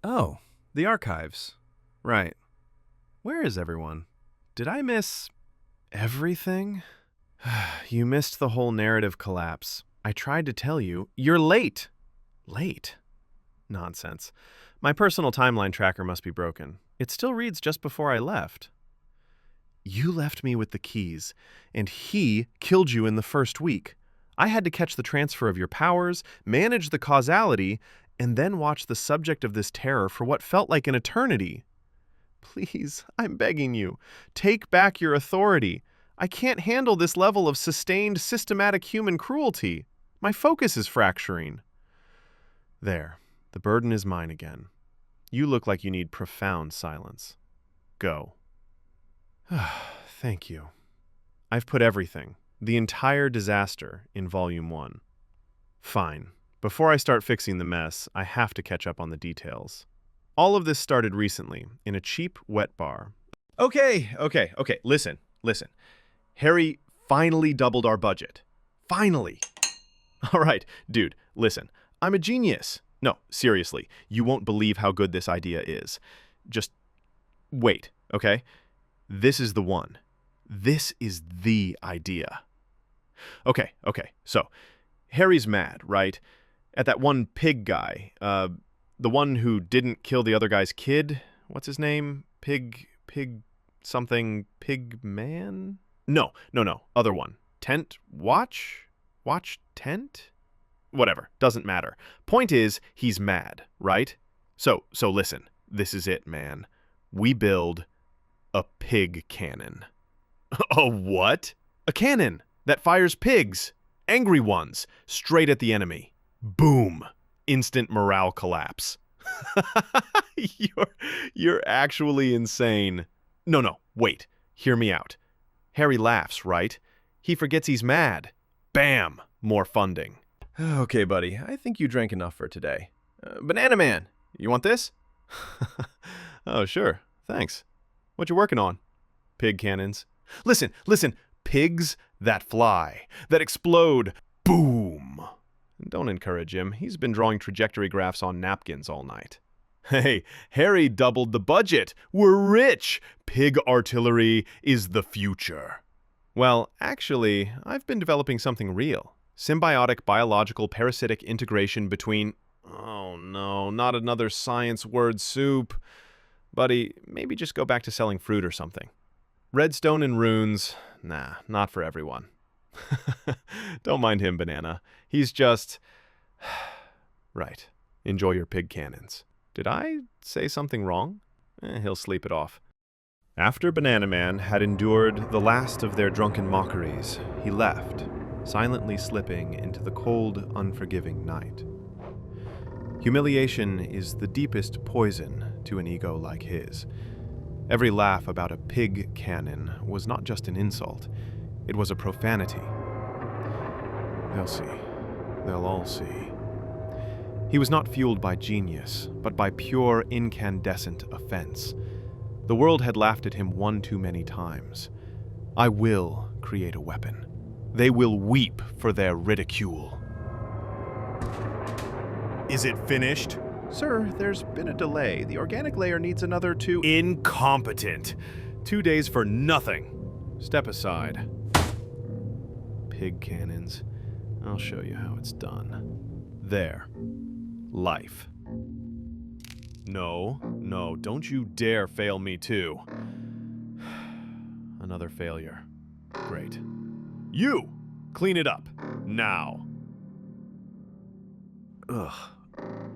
Oh, the archives. Right. Where is everyone? Did I miss everything? You missed the whole narrative collapse. I tried to tell you. You're late. Late? Nonsense. My personal timeline tracker must be broken. It still reads just before I left. You left me with the keys, and he killed you in the first week. I had to catch the transfer of your powers, manage the causality, and then watch the subject of this terror for what felt like an eternity. Please, I'm begging you, take back your authority. I can't handle this level of sustained, systematic human cruelty. My focus is fracturing. There, the burden is mine again. You look like you need profound silence. Go. Thank you. I've put everything, the entire disaster, in Volume 1. Fine. Before I start fixing the mess, I have to catch up on the details. All of this started recently, in a cheap wet bar. Okay. Listen. Harry finally doubled our budget. Finally. All right, dude, listen. I'm a genius. No, seriously, you won't believe how good this idea is. Just wait, okay? This is the one. This is the idea. Okay, so Harry's mad, right? At that one pig guy, the one who didn't kill the other guy's kid. What's his name? Pig man? No, other one. Watch tent? Whatever, doesn't matter. Point is, he's mad, right? So listen, this is it, man. We build a pig cannon. A what? A cannon that fires pigs, angry ones, straight at the enemy. Boom! Instant morale collapse. You're actually insane. No, wait. Hear me out. Harry laughs, right? He forgets he's mad. Bam! More funding. Okay, buddy. I think you drank enough for today. Banana Man, you want this? Oh, sure. Thanks. What you working on? Pig cannons. Listen. Pigs that fly, that explode. Boom! Don't encourage him. He's been drawing trajectory graphs on napkins all night. Hey, Harry doubled the budget. We're rich. Pig artillery is the future. Well, actually, I've been developing something real. Symbiotic biological parasitic integration between... Oh no, not another science word soup. Buddy, maybe just go back to selling fruit or something. Redstone and runes, nah, not for everyone. Don't mind him, Banana. He's just... Right. Enjoy your pig cannons. Did I say something wrong? He'll sleep it off. After Banana Man had endured the last of their drunken mockeries, he left, silently slipping into the cold, unforgiving night. Humiliation is the deepest poison to an ego like his. Every laugh about a pig cannon was not just an insult, it was a profanity. They'll see. They'll all see. He was not fueled by genius, but by pure incandescent offense. The world had laughed at him one too many times. I will create a weapon. They will weep for their ridicule. Is it finished? Sir, there's been a delay. The organic layer needs another 2... Incompetent! 2 days for nothing. Step aside. Pig cannons. I'll show you how it's done. There. Life. No, don't you dare fail me too. Another failure. Great. You! Clean it up. Now. Ugh.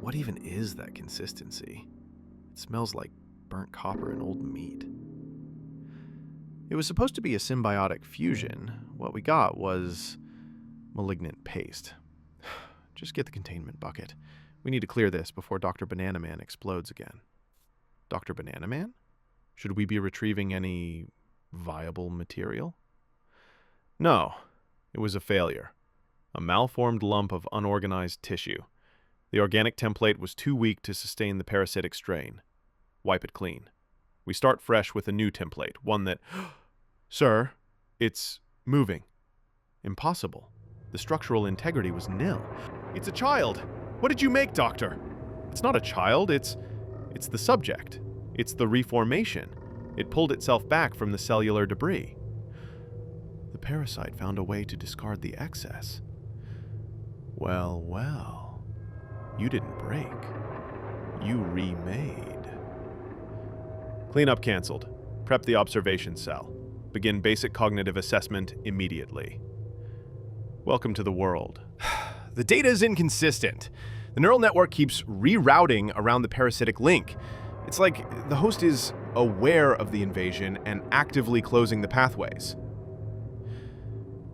What even is that consistency? It smells like burnt copper and old meat. It was supposed to be a symbiotic fusion. What we got was malignant paste. Just get the containment bucket. We need to clear this before Dr. Banana Man explodes again. Dr. Banana Man? Should we be retrieving any viable material? No, it was a failure. A malformed lump of unorganized tissue. The organic template was too weak to sustain the parasitic strain. Wipe it clean. We start fresh with a new template, one that... Sir, it's moving. Impossible. The structural integrity was nil. It's a child! What did you make, Doctor? It's not a child, it's It's the subject. It's the reformation. It pulled itself back from the cellular debris. The parasite found a way to discard the excess. Well, well. You didn't break. You remade. Cleanup canceled. Prep the observation cell. Begin basic cognitive assessment immediately. Welcome to the world. The data is inconsistent. The neural network keeps rerouting around the parasitic link. It's like the host is aware of the invasion and actively closing the pathways.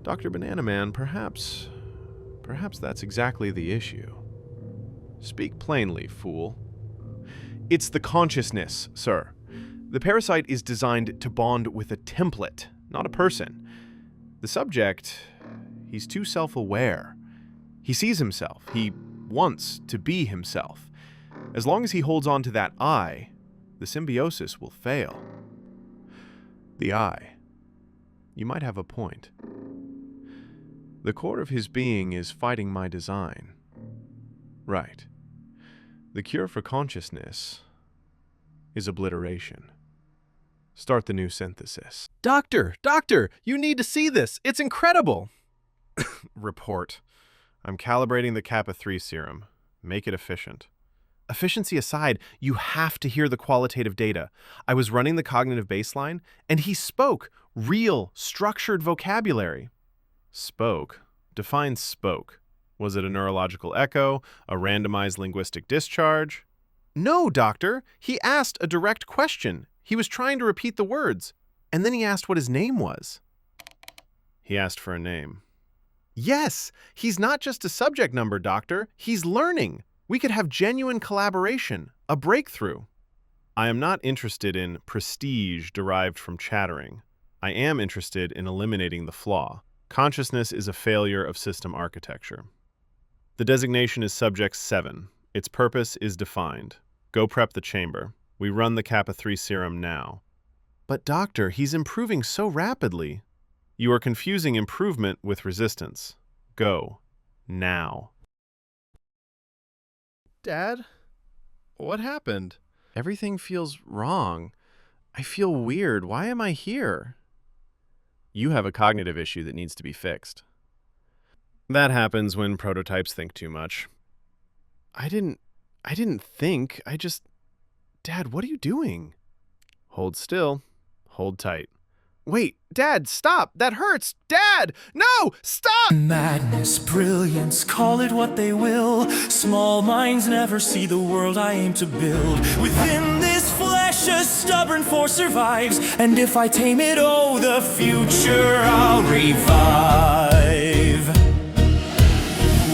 Dr. Banana Man, perhaps that's exactly the issue. Speak plainly, fool. It's the consciousness, sir. The parasite is designed to bond with a template, not a person. The subject, he's too self-aware. He sees himself. He wants to be himself. As long as he holds on to that I, the symbiosis will fail. The I. You might have a point. The core of his being is fighting my design. Right. The cure for consciousness is obliteration. Start the new synthesis. Doctor, you need to see this. It's incredible. Report. I'm calibrating the kappa-3 serum. Make it efficient. Efficiency aside, you have to hear the qualitative data. I was running the cognitive baseline, and he spoke real, structured vocabulary. Spoke? Define spoke. Was it a neurological echo? A randomized linguistic discharge? No, doctor. He asked a direct question. He was trying to repeat the words, and then he asked what his name was. He asked for a name. Yes, he's not just a subject number, doctor. He's learning. We could have genuine collaboration, a breakthrough. I am not interested in prestige derived from chattering. I am interested in eliminating the flaw. Consciousness is a failure of system architecture. The designation is Subject 7. Its purpose is defined. Go prep the chamber. We run the kappa-3 serum now. But doctor, he's improving so rapidly. You are confusing improvement with resistance. Go. Now. Dad? What happened? Everything feels wrong. I feel weird. Why am I here? You have a cognitive issue that needs to be fixed. That happens when prototypes think too much. I didn't think. Dad, what are you doing? Hold still. Hold tight. Wait, Dad, stop! That hurts! Dad! No! Stop! Madness, brilliance, call it what they will. Small minds never see the world I aim to build. Within this flesh, a stubborn force survives. And if I tame it, oh, the future I'll revive.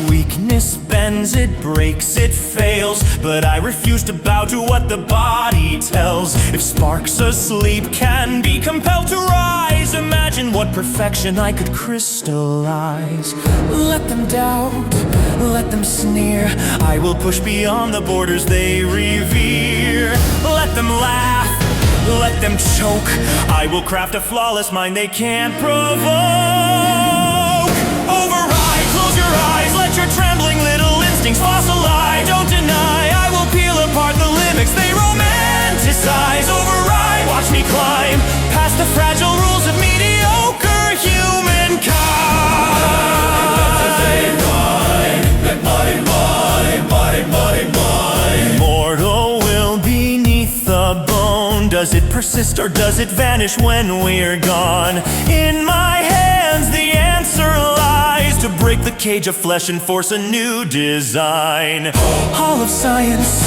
Weakness bends, it breaks, it fails. But I refuse to bow to what the body tells. If sparks asleep can be compelled to rise, imagine what perfection I could crystallize. Let them doubt, let them sneer. I will push beyond the borders they revere. Let them laugh, let them choke. I will craft a flawless mind they can't provoke. Override, close your eyes, let your trembling little instincts fossilize. Don't deny, I will peel apart the limits they romanticize. Override, watch me climb past the fragile rules of mediocre humankind. Mortal will beneath the bone. Does it persist or does it vanish when we're gone? In my hands the answer lies. To break the cage of flesh and force a new design. Hall of science,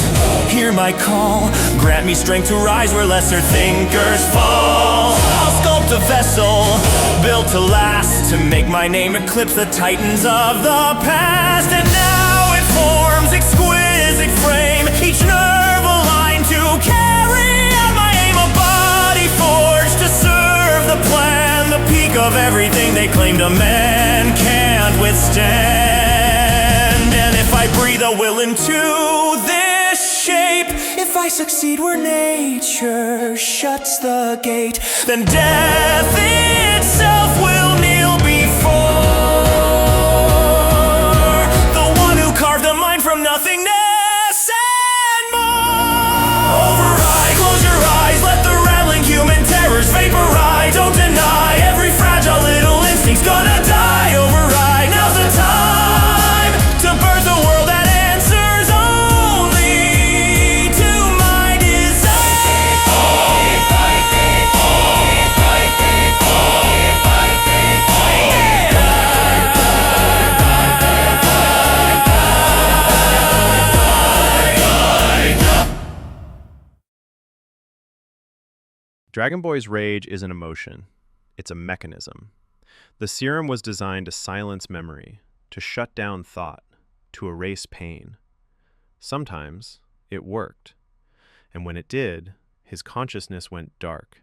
hear my call. Grant me strength to rise where lesser thinkers fall. I'll sculpt a vessel built to last, to make my name eclipse the titans of the past. And now it forms exquisite frame, each nerve aligned to carry out my aim. A body forged to serve the plan, the peak of everything they claimed a man can't withstand. And if I breathe a will into this shape, if I succeed where nature shuts the gate, then death itself will kneel before the one who carved the mind from nothingness and more. Dragonboy's rage is an emotion. It's a mechanism. The serum was designed to silence memory, to shut down thought, to erase pain. Sometimes it worked, and when it did, his consciousness went dark.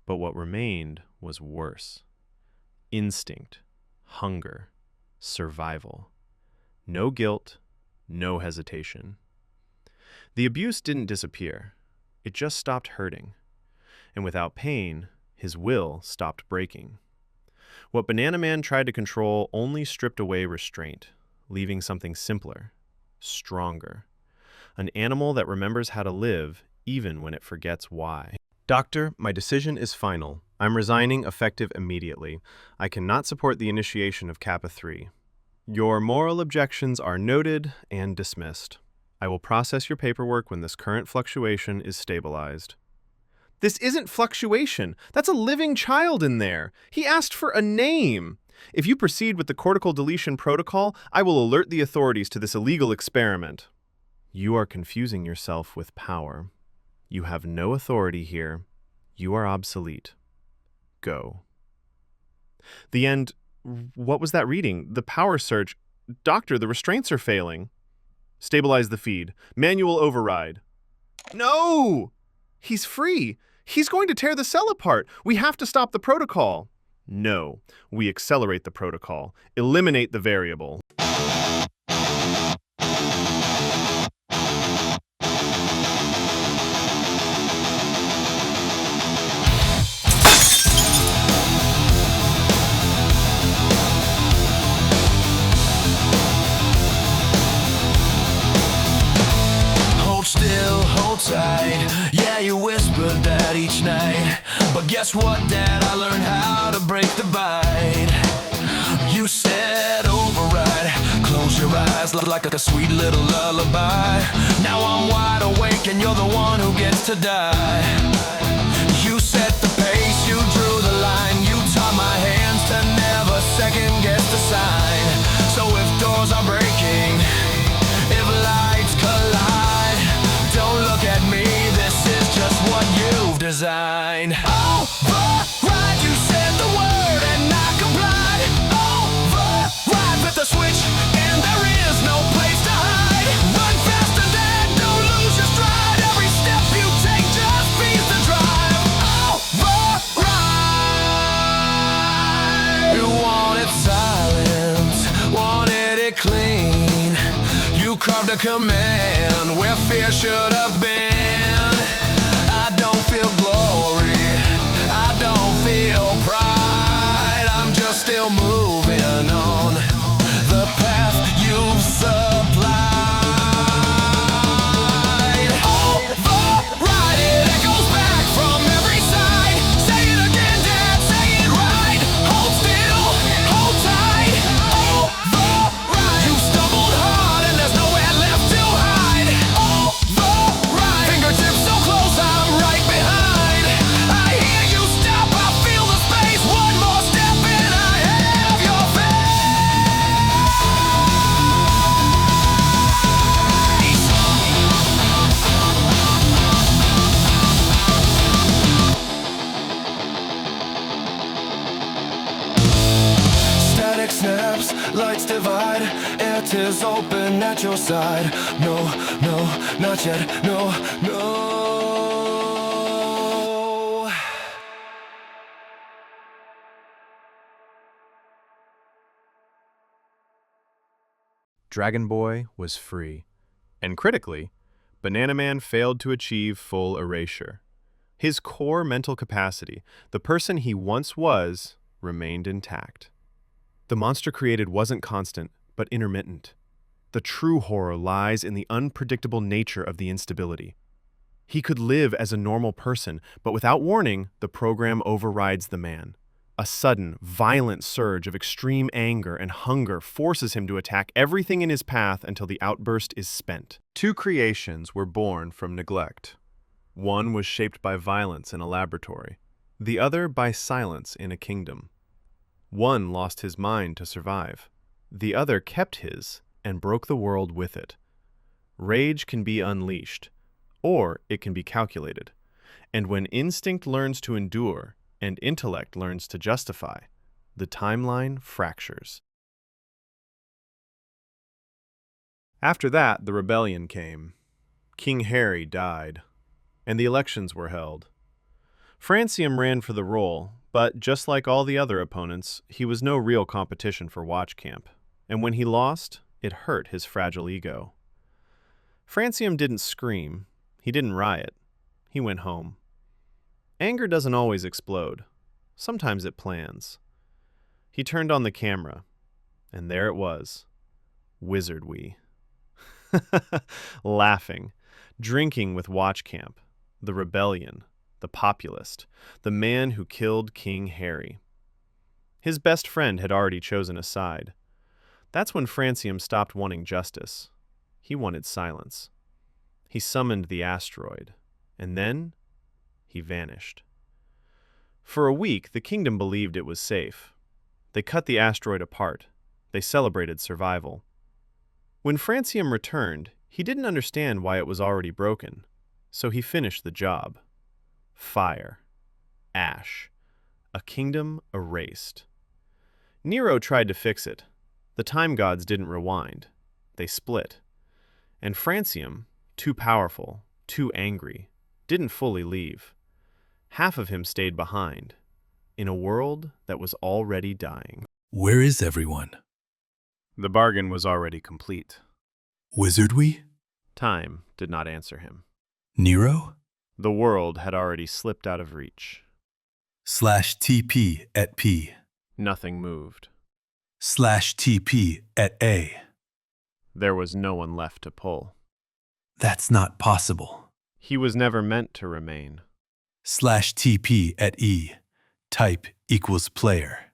But what remained was worse. Instinct, hunger, survival. No guilt, no hesitation. The abuse didn't disappear. It just stopped hurting. And without pain, his will stopped breaking. What Banana Man tried to control only stripped away restraint, leaving something simpler, stronger. An animal that remembers how to live even when it forgets why. Doctor, my decision is final. I'm resigning effective immediately. I cannot support the initiation of Kappa 3. Your moral objections are noted and dismissed. I will process your paperwork when this current fluctuation is stabilized. This isn't fluctuation. That's a living child in there. He asked for a name. If you proceed with the cortical deletion protocol, I will alert the authorities to this illegal experiment. You are confusing yourself with power. You have no authority here. You are obsolete. Go. The end. What was that reading? The power surge. Doctor, the restraints are failing. Stabilize the feed. Manual override. No! He's free. He's going to tear the cell apart. We have to stop the protocol. No. We accelerate the protocol. Eliminate the variable. Still hold tight. Yeah, you whispered that each night. But guess what, Dad? I learned how to break the bite. You said override. Close your eyes like a sweet little lullaby. Now I'm wide awake and you're the one who gets to die. You set the pace, you drew the line. You taught my hands to never second guess the sign. So if doors are breaking, if lights collide, don't look at me, this is just what you've designed. Override, you said the word and I complied. Override, flip the switch and there is no place to hide. Run faster, Dad, don't lose your stride. Every step you take just beats the drive. Override. You wanted silence, wanted it clean. You carved a command where fear should have been. I don't feel glory, I don't feel pride. I'm just still moving on the path you've supplied. Override, it echoes back from every side. Say it again, Dad, say it right. Hold still, hold tight. Override. You stumbled hard and there's nowhere left to hide. Override. Fingertips so close, I'm right behind. I hear you stop, I feel the space. One more step and I have your face. Static snaps, lights divide, air tears open at your side. No, no, not yet, no, no. Dragonboy was free. And critically, Banana Man failed to achieve full erasure. His core mental capacity, the person he once was, remained intact. The monster created wasn't constant, but intermittent. The true horror lies in the unpredictable nature of the instability. He could live as a normal person, but without warning, the program overrides the man. A sudden, violent surge of extreme anger and hunger forces him to attack everything in his path until the outburst is spent. Two creations were born from neglect. One was shaped by violence in a laboratory, the other by silence in a kingdom. One lost his mind to survive. The other kept his and broke the world with it. Rage can be unleashed, or it can be calculated. And when instinct learns to endure and intellect learns to justify, the timeline fractures. After that, the rebellion came. King Harry died, and the elections were held. Francium ran for the role, but just like all the other opponents, he was no real competition for Watch Camp, and when he lost, it hurt his fragile ego. Francium didn't scream, he didn't riot, he went home. Anger doesn't always explode. Sometimes it plans. He turned on the camera, and there it was. Wizard we. Laughing, drinking with Watch Camp, the rebellion, the populist, the man who killed King Harry. His best friend had already chosen a side. That's when Francium stopped wanting justice. He wanted silence. He summoned the asteroid, and then he vanished. For a week, the kingdom believed it was safe. They cut the asteroid apart. They celebrated survival. When Francium returned, he didn't understand why it was already broken, so he finished the job. Fire. Ash. A kingdom erased. Nero tried to fix it. The time gods didn't rewind. They split. And Francium, too powerful, too angry, didn't fully leave. Half of him stayed behind, in a world that was already dying. Where is everyone? The bargain was already complete. Wizard we? Time did not answer him. Nero? The world had already slipped out of reach. /TP at P. Nothing moved. /TP at A. There was no one left to pull. That's not possible. He was never meant to remain. /TP at E. Type equals player.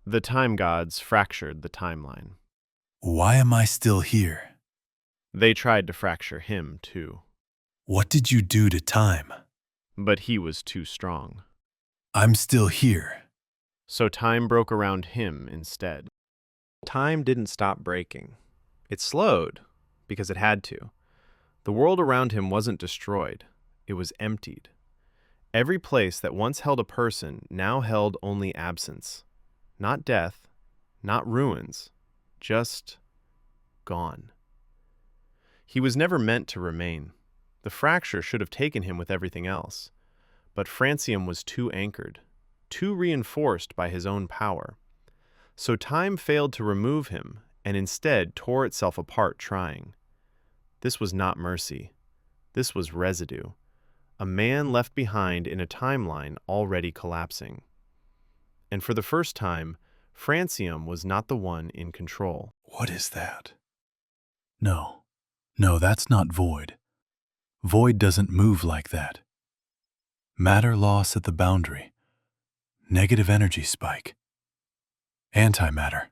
The time gods fractured the timeline. Why am I still here? They tried to fracture him, too. What did you do to time? But he was too strong. I'm still here. So time broke around him instead. Time didn't stop breaking. It slowed, because it had to. The world around him wasn't destroyed. It was emptied. Every place that once held a person now held only absence. Not death, not ruins, just gone. He was never meant to remain. The fracture should have taken him with everything else. But Francium was too anchored, too reinforced by his own power. So time failed to remove him and instead tore itself apart trying. This was not mercy. This was residue. A man left behind in a timeline already collapsing. And for the first time, Francium was not the one in control. What is that? No, that's not void. Void doesn't move like that. Matter loss at the boundary. Negative energy spike. Antimatter.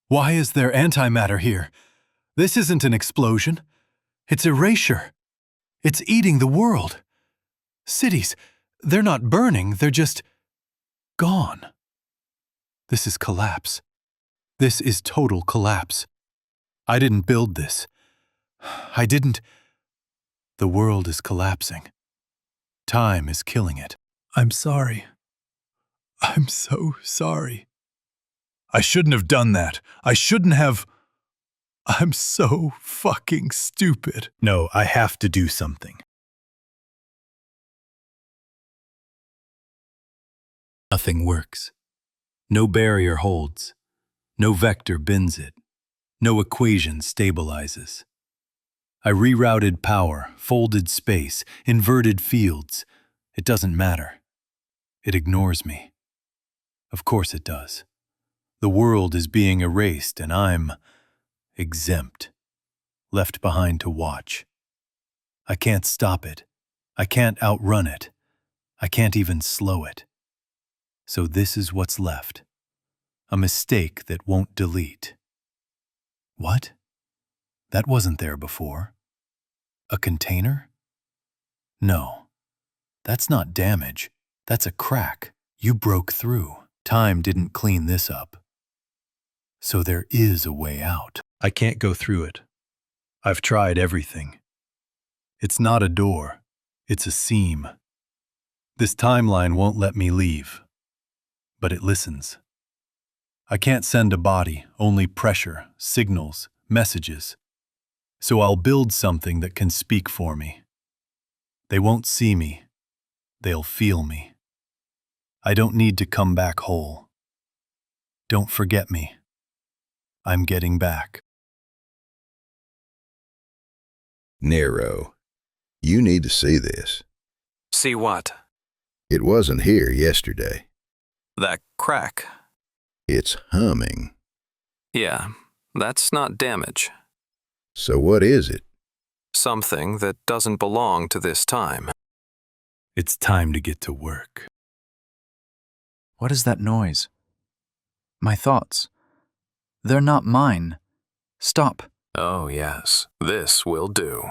Why is there antimatter here? This isn't an explosion. It's erasure. It's eating the world. Cities, they're not burning, they're just gone. This is collapse. This is total collapse. I didn't build this. The world is collapsing. Time is killing it. I'm sorry. I'm so sorry. I shouldn't have done that. I shouldn't have. I'm so fucking stupid. No, I have to do something. Nothing works. No barrier holds. No vector bends it. No equation stabilizes. I rerouted power, folded space, inverted fields. It doesn't matter. It ignores me. Of course it does. The world is being erased and I'm exempt, left behind to watch. I can't stop it. I can't outrun it. I can't even slow it. So this is what's left. A mistake that won't delete. What? That wasn't there before. A container? No. That's not damage. That's a crack. You broke through. Time didn't clean this up. So there is a way out. I can't go through it. I've tried everything. It's not a door. It's a seam. This timeline won't let me leave, but it listens. I can't send a body, only pressure, signals, messages. So I'll build something that can speak for me. They won't see me. They'll feel me. I don't need to come back whole. Don't forget me. I'm getting back. Nero, you need to see this. See what? It wasn't here yesterday. That crack. It's humming. Yeah, that's not damage. So what is it? Something that doesn't belong to this time. It's time to get to work. What is that noise? My thoughts. They're not mine. Stop. Oh yes, this will do.